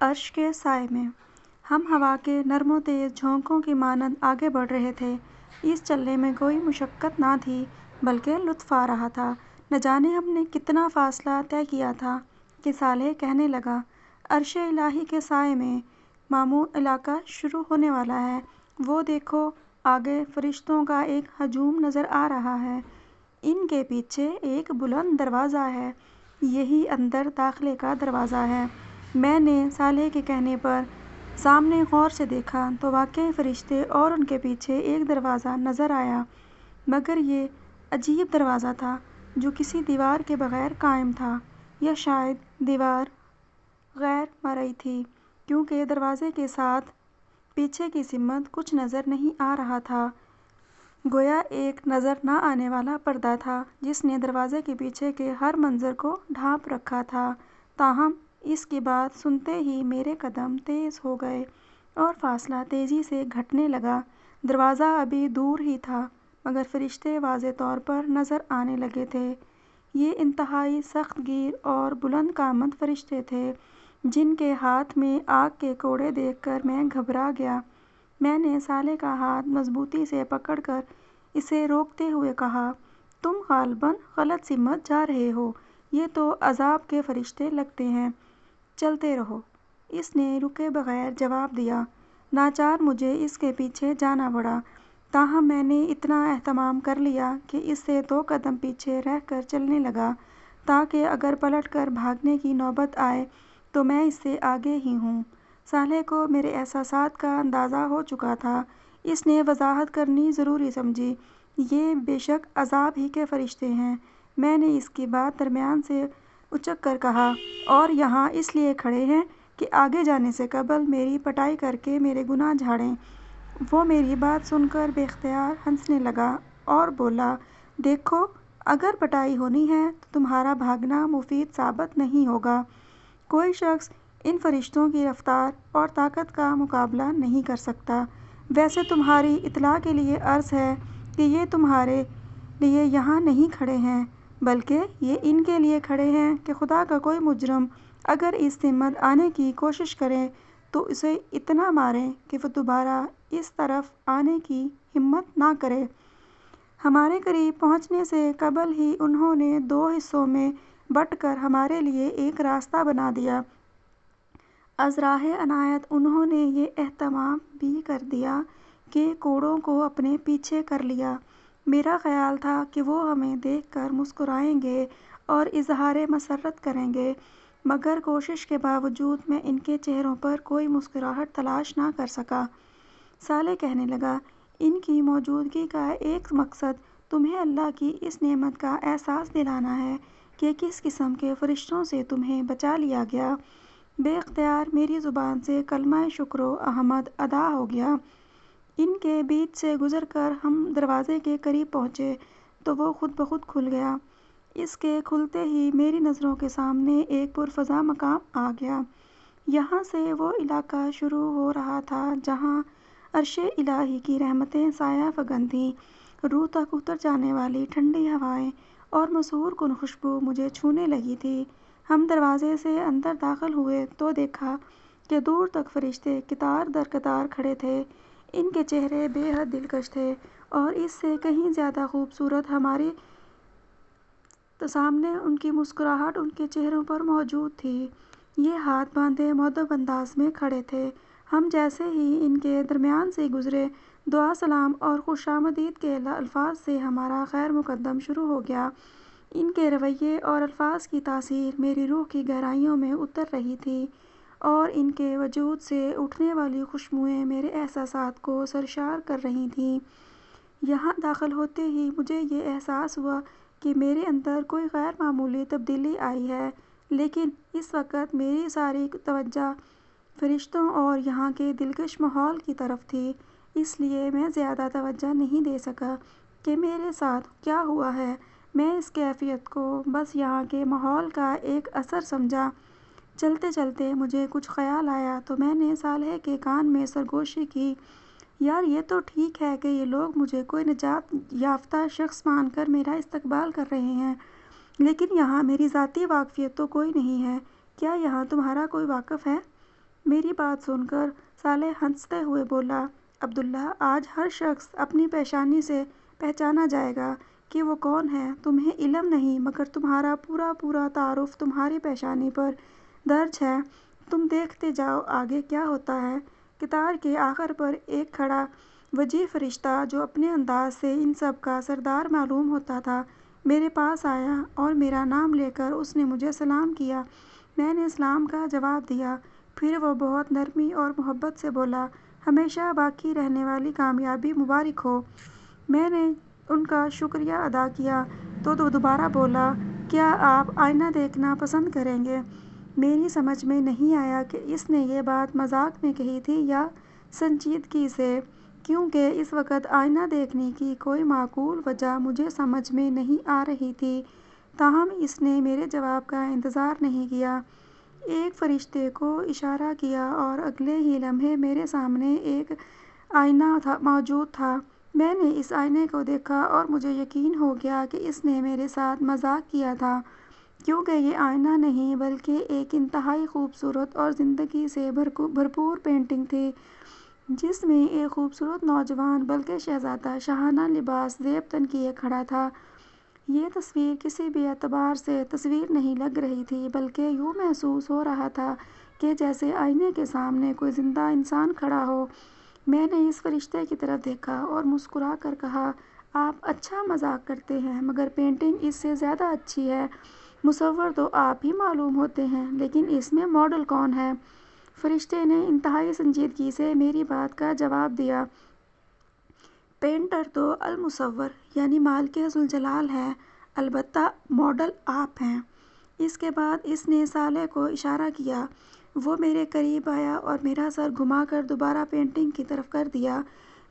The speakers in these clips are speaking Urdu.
عرش کے سائے میں ہم ہوا کے نرم و تیز جھونکوں کی مانند آگے بڑھ رہے تھے۔ اس چلنے میں کوئی مشقت نہ تھی بلکہ لطف آ رہا تھا۔ نہ جانے ہم نے کتنا فاصلہ طے کیا تھا کہ صالح کہنے لگا، عرش الہی کے سائے میں مامور علاقہ شروع ہونے والا ہے۔ وہ دیکھو، آگے فرشتوں کا ایک ہجوم نظر آ رہا ہے۔ ان کے پیچھے ایک بلند دروازہ ہے، یہی اندر داخلے کا دروازہ ہے۔ میں نے صالح کے کہنے پر سامنے غور سے دیکھا تو واقعی فرشتے اور ان کے پیچھے ایک دروازہ نظر آیا، مگر یہ عجیب دروازہ تھا جو کسی دیوار کے بغیر قائم تھا، یا شاید دیوار غیر مرئی تھی، کیونکہ دروازے کے ساتھ پیچھے کی سمت کچھ نظر نہیں آ رہا تھا، گویا ایک نظر نہ آنے والا پردہ تھا جس نے دروازے کے پیچھے کے ہر منظر کو ڈھانپ رکھا تھا۔ تاہم اس کی بات سنتے ہی میرے قدم تیز ہو گئے اور فاصلہ تیزی سے گھٹنے لگا۔ دروازہ ابھی دور ہی تھا مگر فرشتے واضح طور پر نظر آنے لگے تھے۔ یہ انتہائی سخت گیر اور بلند قامت فرشتے تھے جن کے ہاتھ میں آگ کے کوڑے دیکھ کر میں گھبرا گیا۔ میں نے صالح کا ہاتھ مضبوطی سے پکڑ کر اسے روکتے ہوئے کہا، تم غالباً غلط سمت جا رہے ہو، یہ تو عذاب کے فرشتے لگتے ہیں، چلتے رہو۔ اس نے رکے بغیر جواب دیا۔ ناچار مجھے اس کے پیچھے جانا پڑا، تاہم میں نے اتنا اہتمام کر لیا کہ اس سے 2 قدم پیچھے رہ کر چلنے لگا تاکہ اگر پلٹ کر بھاگنے کی نوبت آئے تو میں اس سے آگے ہی ہوں۔ صالح کو میرے احساسات کا اندازہ ہو چکا تھا۔ اس نے وضاحت کرنی ضروری سمجھی، یہ بے شک عذاب ہی کے فرشتے ہیں۔ میں نے اس کی بات درمیان سے اچک کر کہا، اور یہاں اس لیے کھڑے ہیں کہ آگے جانے سے قبل میری پٹائی کر کے میرے گناہ جھاڑیں۔ وہ میری بات سن کر بے اختیار ہنسنے لگا اور بولا، دیکھو، اگر پٹائی ہونی ہے تو تمہارا بھاگنا مفید ثابت نہیں ہوگا۔ کوئی شخص ان فرشتوں کی رفتار اور طاقت کا مقابلہ نہیں کر سکتا۔ ویسے تمہاری اطلاع کے لیے عرض ہے کہ یہ تمہارے لیے یہاں نہیں کھڑے ہیں بلکہ یہ ان کے لیے کھڑے ہیں کہ خدا کا کوئی مجرم اگر اس سمت آنے کی کوشش کرے تو اسے اتنا ماریں کہ وہ دوبارہ اس طرف آنے کی ہمت نہ کرے۔ ہمارے قریب پہنچنے سے قبل ہی انہوں نے 2 حصوں میں بٹ کر ہمارے لیے ایک راستہ بنا دیا۔ از راہ عنایت انہوں نے یہ اہتمام بھی کر دیا کہ کوڑوں کو اپنے پیچھے کر لیا۔ میرا خیال تھا کہ وہ ہمیں دیکھ کر مسکرائیں گے اور اظہار مسرت کریں گے، مگر کوشش کے باوجود میں ان کے چہروں پر کوئی مسکراہٹ تلاش نہ کر سکا۔ صالح کہنے لگا، ان کی موجودگی کا ایک مقصد تمہیں اللہ کی اس نعمت کا احساس دلانا ہے کہ کس قسم کے فرشتوں سے تمہیں بچا لیا گیا۔ بے اختیار میری زبان سے کلمہ شکر و حمد ادا ہو گیا۔ ان کے بیچ سے گزر کر ہم دروازے کے قریب پہنچے تو وہ خود بخود کھل گیا۔ اس کے کھلتے ہی میری نظروں کے سامنے ایک پرفضا مقام آ گیا۔ یہاں سے وہ علاقہ شروع ہو رہا تھا جہاں عرش الہی کی رحمتیں سایہ فگن تھیں۔ روح تک اتر جانے والی ٹھنڈی ہوائیں اور مسحور کن خوشبو مجھے چھونے لگی تھی۔ ہم دروازے سے اندر داخل ہوئے تو دیکھا کہ دور تک فرشتے قطار در قطار کھڑے تھے۔ ان کے چہرے بے حد دلکش تھے اور اس سے کہیں زیادہ خوبصورت ہمارے سامنے ان کی مسکراہٹ ان کے چہروں پر موجود تھی۔ یہ ہاتھ باندھے مؤدب انداز میں کھڑے تھے۔ ہم جیسے ہی ان کے درمیان سے گزرے، دعا سلام اور خوش آمدید کے الفاظ سے ہمارا خیر مقدم شروع ہو گیا۔ ان کے رویے اور الفاظ کی تاثیر میری روح کی گہرائیوں میں اتر رہی تھی اور ان کے وجود سے اٹھنے والی خوشبوئیں میرے احساسات کو سرشار کر رہی تھیں۔ یہاں داخل ہوتے ہی مجھے یہ احساس ہوا کہ میرے اندر کوئی غیر معمولی تبدیلی آئی ہے، لیکن اس وقت میری ساری توجہ فرشتوں اور یہاں کے دلکش ماحول کی طرف تھی، اس لیے میں زیادہ توجہ نہیں دے سکا کہ میرے ساتھ کیا ہوا ہے۔ میں اس کیفیت کو بس یہاں کے ماحول کا ایک اثر سمجھا۔ چلتے چلتے مجھے کچھ خیال آیا تو میں نے صالح کے کان میں سرگوشی کی، یار یہ تو ٹھیک ہے کہ یہ لوگ مجھے کوئی نجات یافتہ شخص مان کر میرا استقبال کر رہے ہیں، لیکن یہاں میری ذاتی واقفیت تو کوئی نہیں ہے۔ کیا یہاں تمہارا کوئی واقف ہے؟ میری بات سن کر صالح ہنستے ہوئے بولا، عبداللہ، آج ہر شخص اپنی پیشانی سے پہچانا جائے گا کہ وہ کون ہے۔ تمہیں علم نہیں، مگر تمہارا پورا تعارف تمہاری پیشانی پر درج ہے۔ تم دیکھتے جاؤ آگے کیا ہوتا ہے۔ قطار کے آخر پر ایک کھڑا وجیح فرشتہ، جو اپنے انداز سے ان سب کا سردار معلوم ہوتا تھا، میرے پاس آیا اور میرا نام لے کر اس نے مجھے سلام کیا۔ میں نے سلام کا جواب دیا۔ پھر وہ بہت نرمی اور محبت سے بولا، ہمیشہ باقی رہنے والی کامیابی مبارک ہو۔ میں نے ان کا شکریہ ادا کیا تو وہ دوبارہ بولا، کیا آپ آئینہ دیکھنا پسند کریں گے؟ میری سمجھ میں نہیں آیا کہ اس نے یہ بات مذاق میں کہی تھی یا سنجیدگی سے، کیونکہ اس وقت آئینہ دیکھنے کی کوئی معقول وجہ مجھے سمجھ میں نہیں آ رہی تھی۔ تاہم اس نے میرے جواب کا انتظار نہیں کیا، ایک فرشتے کو اشارہ کیا اور اگلے ہی لمحے میرے سامنے ایک آئینہ موجود تھا۔ میں نے اس آئینے کو دیکھا اور مجھے یقین ہو گیا کہ اس نے میرے ساتھ مذاق کیا تھا، کیونکہ یہ آئینہ نہیں بلکہ ایک انتہائی خوبصورت اور زندگی سے بھرپور پینٹنگ تھی، جس میں ایک خوبصورت نوجوان بلکہ شہزادہ شاہانہ لباس زیب تن کیے کھڑا تھا۔ یہ تصویر کسی بھی اعتبار سے تصویر نہیں لگ رہی تھی، بلکہ یوں محسوس ہو رہا تھا کہ جیسے آئینے کے سامنے کوئی زندہ انسان کھڑا ہو۔ میں نے اس فرشتے کی طرف دیکھا اور مسکرا کر کہا، آپ اچھا مذاق کرتے ہیں، مگر پینٹنگ اس سے زیادہ اچھی ہے۔ مصور تو آپ ہی معلوم ہوتے ہیں، لیکن اس میں ماڈل کون ہے؟ فرشتے نے انتہائی سنجیدگی سے میری بات کا جواب دیا، پینٹر تو المصور یعنی مالک ذوالجلال ہے، البتہ ماڈل آپ ہیں۔ اس کے بعد اس نے صالح کو اشارہ کیا۔ وہ میرے قریب آیا اور میرا سر گھما کر دوبارہ پینٹنگ کی طرف کر دیا۔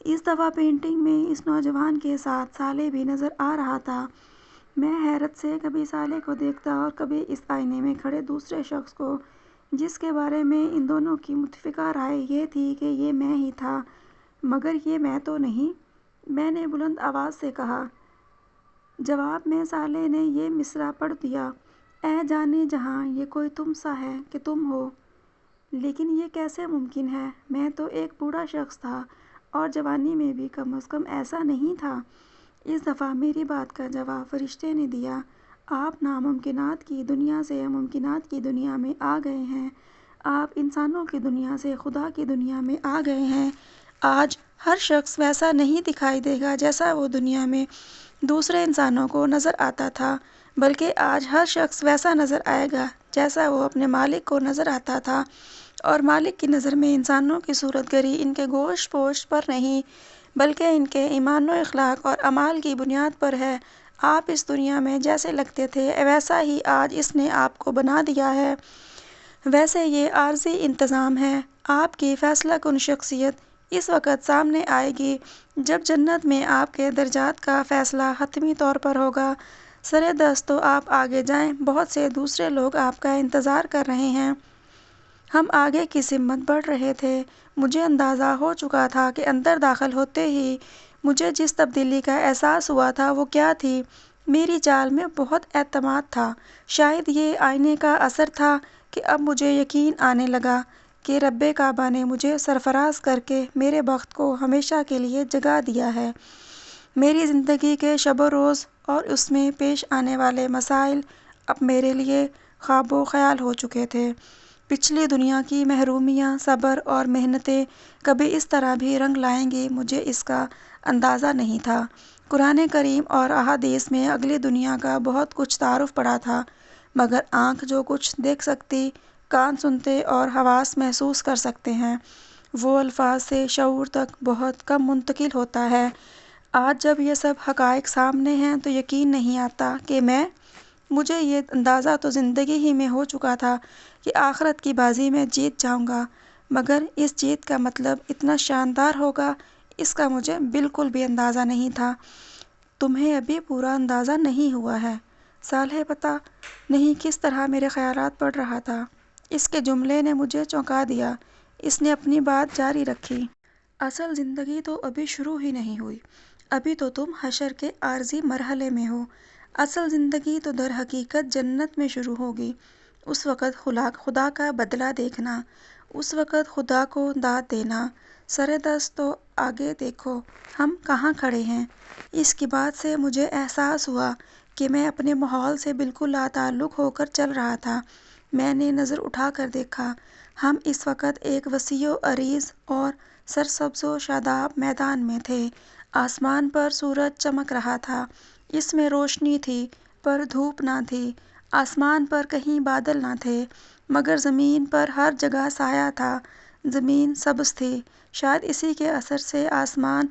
اس دفعہ پینٹنگ میں اس نوجوان کے ساتھ صالح بھی نظر آ رہا تھا۔ میں حیرت سے کبھی صالح کو دیکھتا اور کبھی اس آئینے میں کھڑے دوسرے شخص کو، جس کے بارے میں ان دونوں کی متفقہ رائے یہ تھی کہ یہ میں ہی تھا، مگر یہ میں تو نہیں۔ میں نے بلند آواز سے کہا۔ جواب میں صالح نے یہ مصرع پڑھ دیا، اے جانے جہاں، یہ کوئی تم سا ہے کہ تم ہو، لیکن یہ کیسے ممکن ہے؟ میں تو ایک بوڑھا شخص تھا اور جوانی میں بھی کم از کم ایسا نہیں تھا۔ اس دفعہ میری بات کا جواب فرشتے نے دیا، آپ ناممکنات کی دنیا سے ممکنات کی دنیا میں آ گئے ہیں، آپ انسانوں کی دنیا سے خدا کی دنیا میں آ گئے ہیں۔ آج ہر شخص ویسا نہیں دکھائی دے گا جیسا وہ دنیا میں دوسرے انسانوں کو نظر آتا تھا، بلکہ آج ہر شخص ویسا نظر آئے گا جیسا وہ اپنے مالک کو نظر آتا تھا، اور مالک کی نظر میں انسانوں کی صورت گری ان کے گوشت پوشت پر نہیں، بلکہ ان کے ایمان و اخلاق اور اعمال کی بنیاد پر ہے۔ آپ اس دنیا میں جیسے لگتے تھے ویسا ہی آج اس نے آپ کو بنا دیا ہے۔ ویسے یہ عارضی انتظام ہے۔ آپ کی فیصلہ کن شخصیت اس وقت سامنے آئے گی جب جنت میں آپ کے درجات کا فیصلہ حتمی طور پر ہوگا۔ سرے دست تو آپ آگے جائیں، بہت سے دوسرے لوگ آپ کا انتظار کر رہے ہیں۔ ہم آگے کی سمت بڑھ رہے تھے۔ مجھے اندازہ ہو چکا تھا کہ اندر داخل ہوتے ہی مجھے جس تبدیلی کا احساس ہوا تھا وہ کیا تھی۔ میری چال میں بہت اعتماد تھا۔ شاید یہ آئینے کا اثر تھا کہ اب مجھے یقین آنے لگا کہ رب کعبہ نے مجھے سرفراز کر کے میرے بخت کو ہمیشہ کے لیے جگا دیا ہے۔ میری زندگی کے شب و روز اور اس میں پیش آنے والے مسائل اب میرے لیے خواب و خیال ہو چکے تھے۔ پچھلی دنیا کی محرومیاں، صبر اور محنتیں کبھی اس طرح بھی رنگ لائیں گی، مجھے اس کا اندازہ نہیں تھا۔ قرآن کریم اور احادیث میں اگلی دنیا کا بہت کچھ تعارف پڑا تھا، مگر آنکھ جو کچھ دیکھ سکتی، کان سنتے اور حواس محسوس کر سکتے ہیں، وہ الفاظ سے شعور تک بہت کم منتقل ہوتا ہے۔ آج جب یہ سب حقائق سامنے ہیں تو یقین نہیں آتا کہ مجھے یہ اندازہ تو زندگی ہی میں ہو چکا تھا کہ آخرت کی بازی میں جیت جاؤں گا، مگر اس جیت کا مطلب اتنا شاندار ہوگا، اس کا مجھے بالکل بھی اندازہ نہیں تھا۔ تمہیں ابھی پورا اندازہ نہیں ہوا ہے، صالح پتہ نہیں کس طرح میرے خیالات پڑھ رہا تھا۔ اس کے جملے نے مجھے چونکا دیا۔ اس نے اپنی بات جاری رکھی، اصل زندگی تو ابھی شروع ہی نہیں ہوئی، ابھی تو تم حشر کے عارضی مرحلے میں ہو، اصل زندگی تو در حقیقت جنت میں شروع ہوگی۔ اس وقت خدا کا بدلہ دیکھنا، اس وقت خدا کو داد دینا۔ سرے دست تو آگے دیکھو ہم کہاں کھڑے ہیں۔ اس کی بات سے مجھے احساس ہوا کہ میں اپنے ماحول سے بالکل لاتعلق ہو کر چل رہا تھا۔ میں نے نظر اٹھا کر دیکھا، ہم اس وقت ایک وسیع و عریض اور سرسبز و شاداب میدان میں تھے۔ آسمان پر سورج چمک رہا تھا، اس میں روشنی تھی پر دھوپ نہ تھی۔ آسمان پر کہیں بادل نہ تھے، مگر زمین پر ہر جگہ سایہ تھا۔ زمین سبز تھی، شاید اسی کے اثر سے آسمان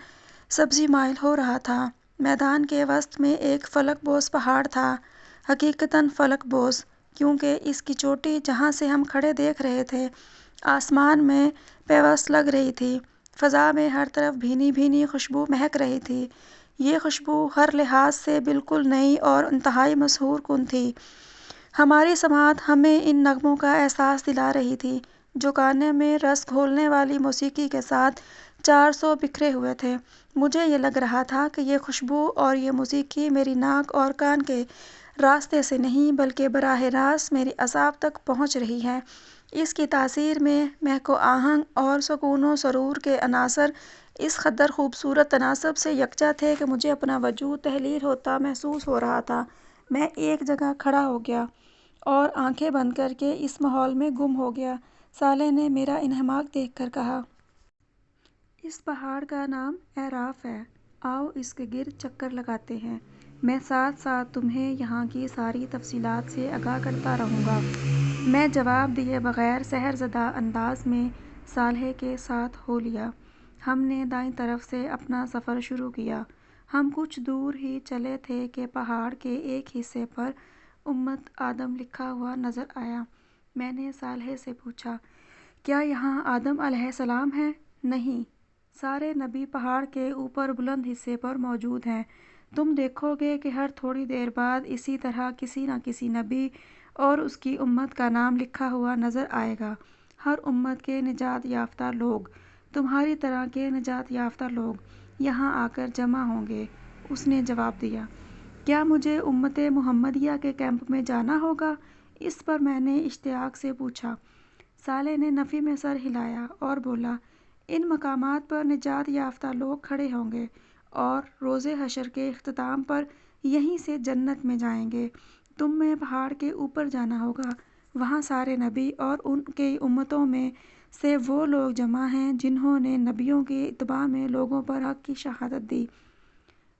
سبزی مائل ہو رہا تھا۔ میدان کے وسط میں ایک فلک بوس پہاڑ تھا، حقیقتاً فلک بوس، کیونکہ اس کی چوٹی جہاں سے ہم کھڑے دیکھ رہے تھے آسمان میں پیوست لگ رہی تھی۔ فضا میں ہر طرف بھینی بھینی خوشبو مہک رہی تھی۔ یہ خوشبو ہر لحاظ سے بالکل نئی اور انتہائی مسحور کن تھی۔ ہماری سماعت ہمیں ان نغموں کا احساس دلا رہی تھی جو کانوں میں رس گھولنے والی موسیقی کے ساتھ 400 بکھرے ہوئے تھے۔ مجھے یہ لگ رہا تھا کہ یہ خوشبو اور یہ موسیقی میری ناک اور کان کے راستے سے نہیں بلکہ براہ راست میری اعصاب تک پہنچ رہی ہے۔ اس کی تاثیر میں مہک و آہنگ اور سکون و سرور کے عناصر اس قدر خوبصورت تناسب سے یکجا تھے کہ مجھے اپنا وجود تحلیل ہوتا محسوس ہو رہا تھا۔ میں ایک جگہ کھڑا ہو گیا اور آنکھیں بند کر کے اس ماحول میں گم ہو گیا۔ صالح نے میرا انہماک دیکھ کر کہا، اس پہاڑ کا نام اعراف ہے، آؤ اس کے گرد چکر لگاتے ہیں، میں ساتھ ساتھ تمہیں یہاں کی ساری تفصیلات سے آگاہ کرتا رہوں گا۔ میں جواب دیے بغیر سحر زدہ انداز میں صالح کے ساتھ ہو لیا۔ ہم نے دائیں طرف سے اپنا سفر شروع کیا۔ ہم کچھ دور ہی چلے تھے کہ پہاڑ کے ایک حصے پر امت آدم لکھا ہوا نظر آیا۔ میں نے صالح سے پوچھا، کیا یہاں آدم علیہ السلام ہے؟ نہیں، سارے نبی پہاڑ کے اوپر بلند حصے پر موجود ہیں۔ تم دیکھو گے کہ ہر تھوڑی دیر بعد اسی طرح کسی نہ کسی نبی اور اس کی امت کا نام لکھا ہوا نظر آئے گا۔ ہر امت کے نجات یافتہ لوگ، تمہاری طرح کے نجات یافتہ لوگ یہاں آ کر جمع ہوں گے۔ اس نے جواب دیا، کیا مجھے امت محمدیہ کے کیمپ میں جانا ہوگا؟ اس پر میں نے اشتیاق سے پوچھا۔ صالح نے نفی میں سر ہلایا اور بولا، ان مقامات پر نجات یافتہ لوگ کھڑے ہوں گے اور روز حشر کے اختتام پر یہیں سے جنت میں جائیں گے۔ تمہیں پہاڑ کے اوپر جانا ہوگا، وہاں سارے نبی اور ان کی امتوں میں سے وہ لوگ جمع ہیں جنہوں نے نبیوں کی اتباع میں لوگوں پر حق کی شہادت دی۔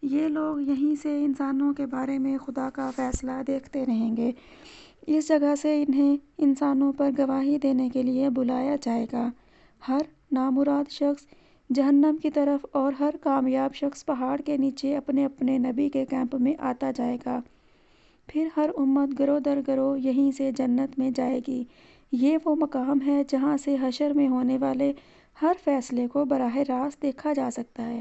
یہ لوگ یہیں سے انسانوں کے بارے میں خدا کا فیصلہ دیکھتے رہیں گے۔ اس جگہ سے انہیں انسانوں پر گواہی دینے کے لیے بلایا جائے گا۔ ہر نامراد شخص جہنم کی طرف اور ہر کامیاب شخص پہاڑ کے نیچے اپنے اپنے نبی کے کیمپ میں آتا جائے گا۔ پھر ہر امت گروہ در گروہ یہیں سے جنت میں جائے گی۔ یہ وہ مقام ہے جہاں سے حشر میں ہونے والے ہر فیصلے کو براہ راست دیکھا جا سکتا ہے۔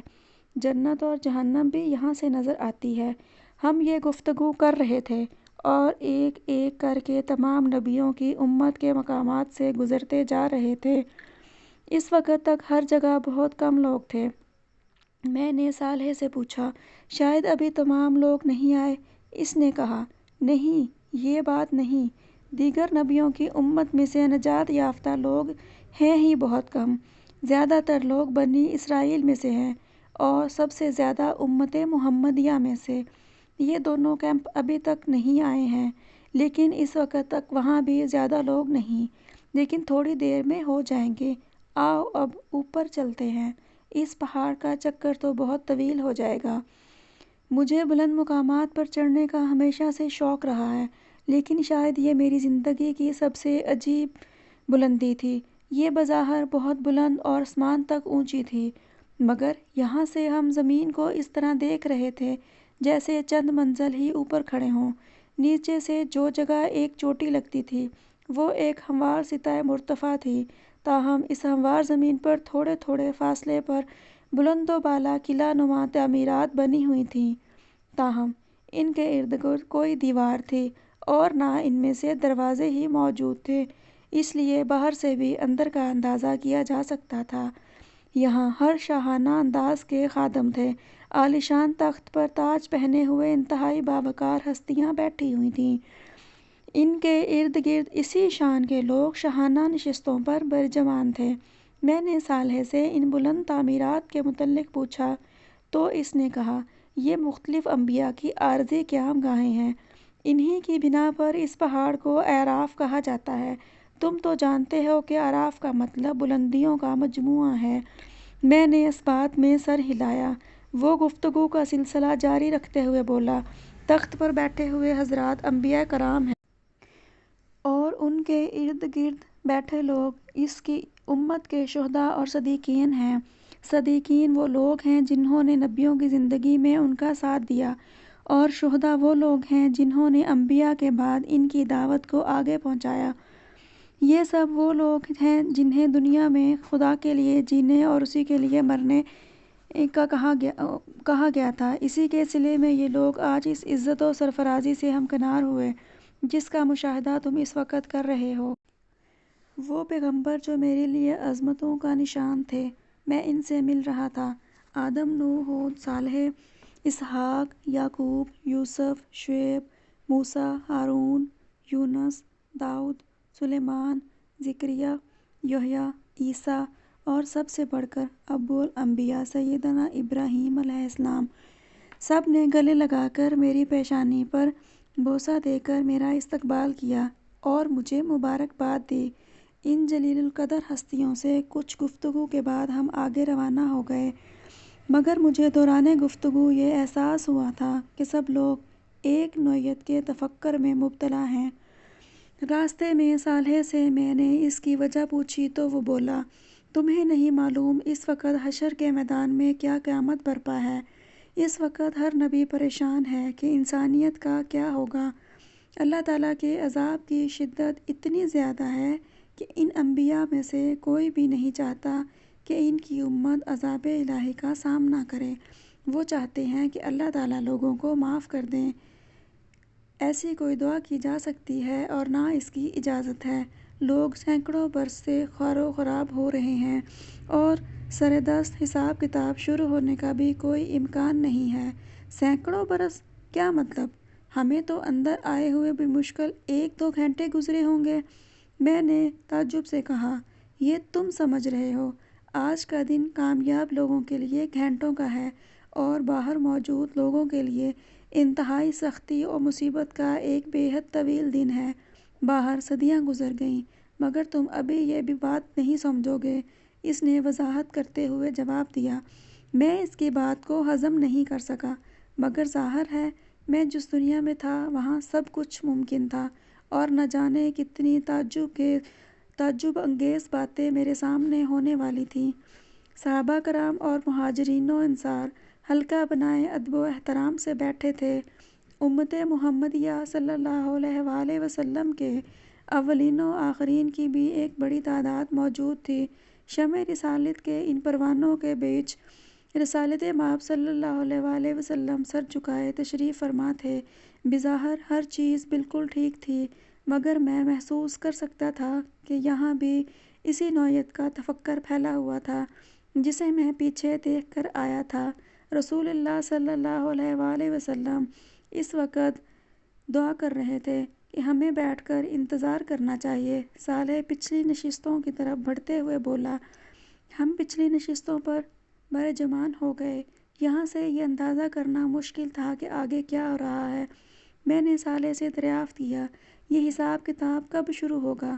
جنت اور جہنم بھی یہاں سے نظر آتی ہے۔ ہم یہ گفتگو کر رہے تھے اور ایک ایک کر کے تمام نبیوں کی امت کے مقامات سے گزرتے جا رہے تھے۔ اس وقت تک ہر جگہ بہت کم لوگ تھے۔ میں نے صالح سے پوچھا، شاید ابھی تمام لوگ نہیں آئے؟ اس نے کہا، نہیں، یہ بات نہیں، دیگر نبیوں کی امت میں سے نجات یافتہ لوگ ہیں ہی بہت کم۔ زیادہ تر لوگ بنی اسرائیل میں سے ہیں اور سب سے زیادہ امت محمدیہ میں سے۔ یہ دونوں کیمپ ابھی تک نہیں آئے ہیں، لیکن اس وقت تک وہاں بھی زیادہ لوگ نہیں، لیکن تھوڑی دیر میں ہو جائیں گے۔ آؤ اب اوپر چلتے ہیں، اس پہاڑ کا چکر تو بہت طویل ہو جائے گا۔ مجھے بلند مقامات پر چڑھنے کا ہمیشہ سے شوق رہا ہے، لیکن شاید یہ میری زندگی کی سب سے عجیب بلندی تھی۔ یہ بظاہر بہت بلند اور آسمان تک اونچی تھی، مگر یہاں سے ہم زمین کو اس طرح دیکھ رہے تھے جیسے چند منزل ہی اوپر کھڑے ہوں۔ نیچے سے جو جگہ ایک چوٹی لگتی تھی وہ ایک ہموار سطح مرتفع تھی، تاہم اس ہموار زمین پر تھوڑے تھوڑے فاصلے پر بلند و بالا قلعہ نما تعمیرات بنی ہوئی تھیں، تاہم ان کے ارد گرد کوئی دیوار تھی اور نہ ان میں سے دروازے ہی موجود تھے، اس لیے باہر سے بھی اندر کا اندازہ کیا جا سکتا تھا۔ یہاں ہر شاہانہ انداز کے خادم تھے، عالیشان تخت پر تاج پہنے ہوئے انتہائی باوقار ہستیاں بیٹھی ہوئی تھیں۔ ان کے ارد گرد اسی شان کے لوگ شاہانہ نشستوں پر برجمان تھے۔ میں نے صالح سے ان بلند تعمیرات کے متعلق پوچھا تو اس نے کہا، یہ مختلف انبیاء کی عارضی قیام گاہیں ہیں۔ انہی کی بنا پر اس پہاڑ کو اعراف کہا جاتا ہے۔ تم تو جانتے ہو کہ اعراف کا مطلب بلندیوں کا مجموعہ ہے۔ میں نے اس بات میں سر ہلایا۔ وہ گفتگو کا سلسلہ جاری رکھتے ہوئے بولا، تخت پر بیٹھے ہوئے حضرات انبیاء کرام ہیں اور ان کے ارد گرد بیٹھے لوگ اس کی امت کے شہداء اور صدیقین ہیں۔ صدیقین وہ لوگ ہیں جنہوں نے نبیوں کی زندگی میں ان کا ساتھ دیا، اور شہداء وہ لوگ ہیں جنہوں نے انبیاء کے بعد ان کی دعوت کو آگے پہنچایا۔ یہ سب وہ لوگ ہیں جنہیں دنیا میں خدا کے لیے جینے اور اسی کے لیے مرنے کا کہا گیا تھا۔ اسی کے صلے میں یہ لوگ آج اس عزت و سرفرازی سے ہمکنار ہوئے جس کا مشاہدہ تم اس وقت کر رہے ہو۔ وہ پیغمبر جو میرے لیے عظمتوں کا نشان تھے، میں ان سے مل رہا تھا۔ آدم، نوح، ہود، صالح، اسحاق، یعقوب، یوسف، شعیب، موسیٰ، ہارون، یونس، داؤد، سلیمان، زکریا، یحییٰ، عیسیٰ، اور سب سے بڑھ کر ابو الانبیاء سیدنا ابراہیم علیہ السلام، سب نے گلے لگا کر میری پیشانی پر بوسہ دے کر میرا استقبال کیا اور مجھے مبارکباد دی۔ ان جلیل القدر ہستیوں سے کچھ گفتگو کے بعد ہم آگے روانہ ہو گئے، مگر مجھے دوران گفتگو یہ احساس ہوا تھا کہ سب لوگ ایک نوعیت کے تفکر میں مبتلا ہیں۔ راستے میں صالح سے میں نے اس کی وجہ پوچھی تو وہ بولا، تمہیں نہیں معلوم اس وقت حشر کے میدان میں کیا قیامت برپا ہے؟ اس وقت ہر نبی پریشان ہے کہ انسانیت کا کیا ہوگا۔ اللہ تعالیٰ کے عذاب کی شدت اتنی زیادہ ہے کہ ان انبیاء میں سے کوئی بھی نہیں چاہتا کہ ان کی امت عذاب الہی کا سامنا کرے۔ وہ چاہتے ہیں کہ اللہ تعالیٰ لوگوں کو معاف کر دیں۔ ایسی کوئی دعا کی جا سکتی ہے اور نہ اس کی اجازت ہے۔ لوگ سینکڑوں برس سے خوار و خراب ہو رہے ہیں اور سر دست حساب کتاب شروع ہونے کا بھی کوئی امکان نہیں ہے۔ سینکڑوں برس؟ کیا مطلب؟ ہمیں تو اندر آئے ہوئے بمشکل 1-2 گھنٹے گزرے ہوں گے۔ میں نے تعجب سے کہا، یہ تم سمجھ رہے ہو؟ آج کا دن کامیاب لوگوں کے لیے گھنٹوں کا ہے اور باہر موجود لوگوں کے لیے انتہائی سختی اور مصیبت کا ایک بے حد طویل دن ہے۔ باہر صدیاں گزر گئیں مگر تم ابھی یہ بھی بات نہیں سمجھو گے۔ اس نے وضاحت کرتے ہوئے جواب دیا۔ میں اس کی بات کو ہضم نہیں کر سکا، مگر ظاہر ہے میں جس دنیا میں تھا وہاں سب کچھ ممکن تھا اور نہ جانے کتنی تعجب انگیز باتیں میرے سامنے ہونے والی تھیں۔ صحابہ کرام اور مہاجرین و انصار حلقہ بنائے ادب و احترام سے بیٹھے تھے۔ امت محمدیہ صلی اللہ علیہ وآلہ وسلم کے اولین و آخرین کی بھی ایک بڑی تعداد موجود تھی۔ شمع رسالت کے ان پروانوں کے بیچ رسالت مآب صلی اللہ علیہ وآلہ وسلم سر جھکائے تشریف فرما تھے۔ بظاہر ہر چیز بالکل ٹھیک تھی، مگر میں محسوس کر سکتا تھا کہ یہاں بھی اسی نوعیت کا تفکر پھیلا ہوا تھا جسے میں پیچھے دیکھ کر آیا تھا۔ رسول اللہ صلی اللہ علیہ وآلہ وسلم اس وقت دعا کر رہے تھے کہ ہمیں بیٹھ کر انتظار کرنا چاہیے۔ صالح پچھلی نشستوں کی طرف بڑھتے ہوئے بولا، ہم پچھلی نشستوں پر برجمان ہو گئے۔ یہاں سے یہ اندازہ کرنا مشکل تھا کہ آگے کیا ہو رہا ہے۔ میں نے صالح سے دریافت کیا، یہ حساب کتاب کب شروع ہوگا؟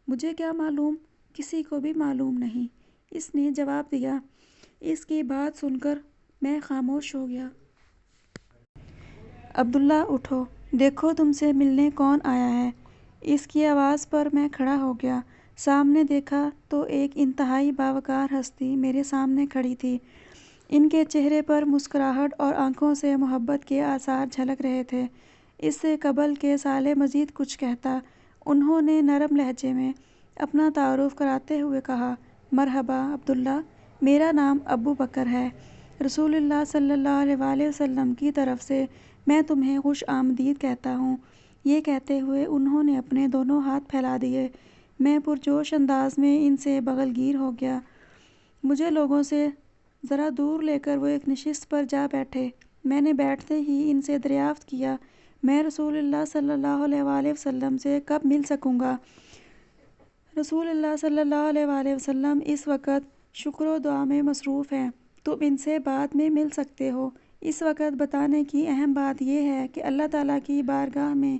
مجھے کیا معلوم، کسی کو بھی معلوم نہیں، اس نے جواب دیا۔ اس کی بات سن کر میں خاموش ہو گیا۔ عبداللہ اٹھو، دیکھو تم سے ملنے کون آیا ہے۔ اس کی آواز پر میں کھڑا ہو گیا۔ سامنے دیکھا تو ایک انتہائی باوقار ہستی میرے سامنے کھڑی تھی۔ ان کے چہرے پر مسکراہٹ اور آنکھوں سے محبت کے آثار جھلک رہے تھے۔ اس سے قبل کہ صالح مزید کچھ کہتا، انہوں نے نرم لہجے میں اپنا تعارف کراتے ہوئے کہا، مرحبا عبداللہ، میرا نام ابو بکر ہے۔ رسول اللہ صلی اللہ علیہ وآلہ وسلم کی طرف سے میں تمہیں خوش آمدید کہتا ہوں۔ یہ کہتے ہوئے انہوں نے اپنے دونوں ہاتھ پھیلا دیے۔ میں پرجوش انداز میں ان سے بغل گیر ہو گیا۔ مجھے لوگوں سے ذرا دور لے کر وہ ایک نشست پر جا بیٹھے۔ میں نے بیٹھتے ہی ان سے دریافت کیا، میں رسول اللہ صلی اللہ علیہ وآلہ وسلم سے کب مل سکوں گا؟ رسول اللہ صلی اللہ علیہ وآلہ وسلم اس وقت شکر و دعا میں مصروف ہیں، تم ان سے بعد میں مل سکتے ہو۔ اس وقت بتانے کی اہم بات یہ ہے کہ اللہ تعالیٰ کی بارگاہ میں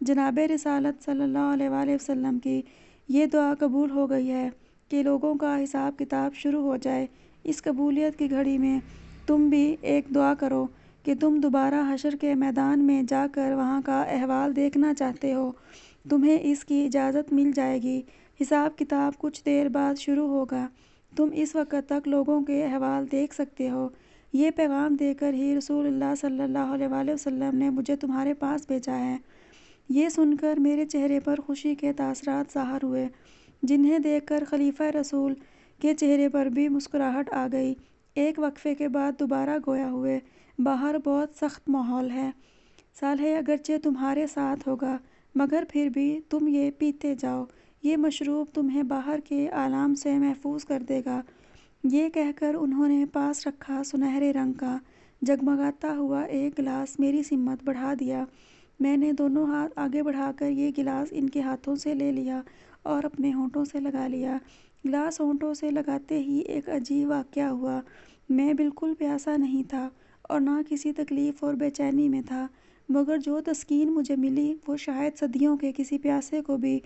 جناب رسالت صلی اللہ علیہ وآلہ وسلم کی یہ دعا قبول ہو گئی ہے کہ لوگوں کا حساب کتاب شروع ہو جائے۔ اس قبولیت کی گھڑی میں تم بھی ایک دعا کرو کہ تم دوبارہ حشر کے میدان میں جا کر وہاں کا احوال دیکھنا چاہتے ہو، تمہیں اس کی اجازت مل جائے گی۔ حساب کتاب کچھ دیر بعد شروع ہوگا، تم اس وقت تک لوگوں کے احوال دیکھ سکتے ہو۔ یہ پیغام دے کر ہی رسول اللہ صلی اللہ علیہ وآلہ وسلم نے مجھے تمہارے پاس بھیجا ہے۔ یہ سن کر میرے چہرے پر خوشی کے تاثرات ظاہر ہوئے، جنہیں دیکھ کر خلیفہ رسول کے چہرے پر بھی مسکراہٹ آ گئی۔ ایک وقفے کے بعد دوبارہ گویا ہوئے، باہر بہت سخت ماحول ہے، صالح اگرچہ تمہارے ساتھ ہوگا مگر پھر بھی تم یہ پیتے جاؤ، یہ مشروب تمہیں باہر کے عالم سے محفوظ کر دے گا۔ یہ کہہ کر انہوں نے پاس رکھا سنہرے رنگ کا جگمگاتا ہوا ایک گلاس میری سمت بڑھا دیا۔ میں نے دونوں ہاتھ آگے بڑھا کر یہ گلاس ان کے ہاتھوں سے لے لیا اور اپنے ہونٹوں سے لگا لیا۔ گلاس ہونٹوں سے لگاتے ہی ایک عجیب واقعہ ہوا۔ میں بالکل پیاسا نہیں تھا اور نہ کسی تکلیف اور بے چینی میں تھا، مگر جو تسکین مجھے ملی وہ شاید صدیوں کے کسی پیاسے کو بھی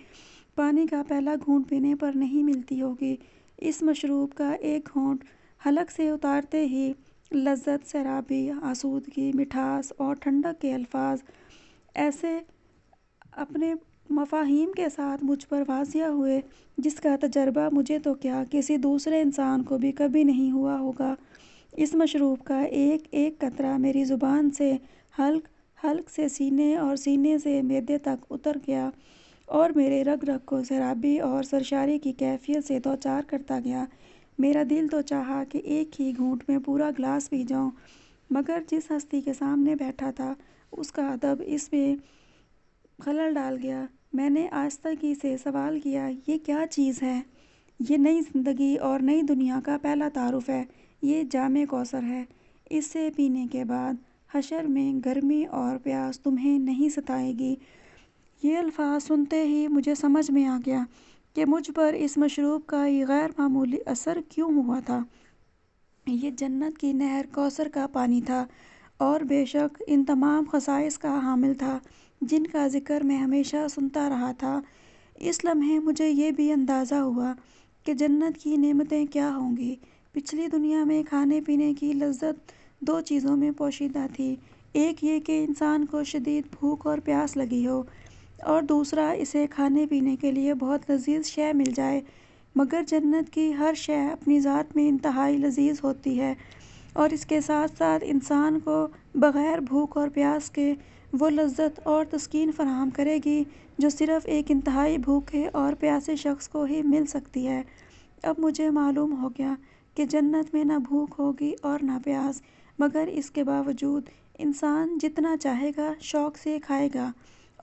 پانی کا پہلا گھونٹ پینے پر نہیں ملتی ہوگی۔ اس مشروب کا ایک گھونٹ حلق سے اتارتے ہی لذت، سیرابی، آسودگی، مٹھاس اور ٹھنڈک کے الفاظ ایسے اپنے مفاہیم کے ساتھ مجھ پر واضح ہوئے جس کا تجربہ مجھے تو کیا کسی دوسرے انسان کو بھی کبھی نہیں ہوا ہوگا۔ اس مشروب کا ایک ایک قطرہ میری زبان سے حلق، حلق سے سینے اور سینے سے معدے تک اتر گیا اور میرے رگ رگ کو سیرابی اور سرشاری کی کیفیت سے دوچار کرتا گیا۔ میرا دل تو چاہا کہ ایک ہی گھونٹ میں پورا گلاس پی جاؤں، مگر جس ہستی کے سامنے بیٹھا تھا اس کا ادب اس میں خلل ڈال گیا۔ میں نے آہستگی سے سوال کیا، یہ کیا چیز ہے؟ یہ نئی زندگی اور نئی دنیا کا پہلا تعارف ہے، یہ جام کوثر ہے۔ اس سے پینے کے بعد حشر میں گرمی اور پیاس تمہیں نہیں ستائے گی۔ یہ الفاظ سنتے ہی مجھے سمجھ میں آ گیا کہ مجھ پر اس مشروب کا یہ غیر معمولی اثر کیوں ہوا تھا۔ یہ جنت کی نہر کوثر کا پانی تھا اور بے شک ان تمام خصائص کا حامل تھا جن کا ذکر میں ہمیشہ سنتا رہا تھا۔ اس لمحے مجھے یہ بھی اندازہ ہوا کہ جنت کی نعمتیں کیا ہوں گی۔ پچھلی دنیا میں کھانے پینے کی لذت دو چیزوں میں پوشیدہ تھی، ایک یہ کہ انسان کو شدید بھوک اور پیاس لگی ہو، اور دوسرا اسے کھانے پینے کے لیے بہت لذیذ شے مل جائے۔ مگر جنت کی ہر شے اپنی ذات میں انتہائی لذیذ ہوتی ہے اور اس کے ساتھ ساتھ انسان کو بغیر بھوک اور پیاس کے وہ لذت اور تسکین فراہم کرے گی جو صرف ایک انتہائی بھوکے اور پیاسے شخص کو ہی مل سکتی ہے۔ اب مجھے معلوم ہو گیا کہ جنت میں نہ بھوک ہوگی اور نہ پیاس، مگر اس کے باوجود انسان جتنا چاہے گا شوق سے کھائے گا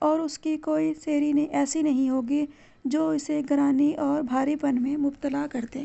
اور اس کی کوئی سیری ایسی نہیں ہوگی جو اسے گرانی اور بھاری پن میں مبتلا کر دے۔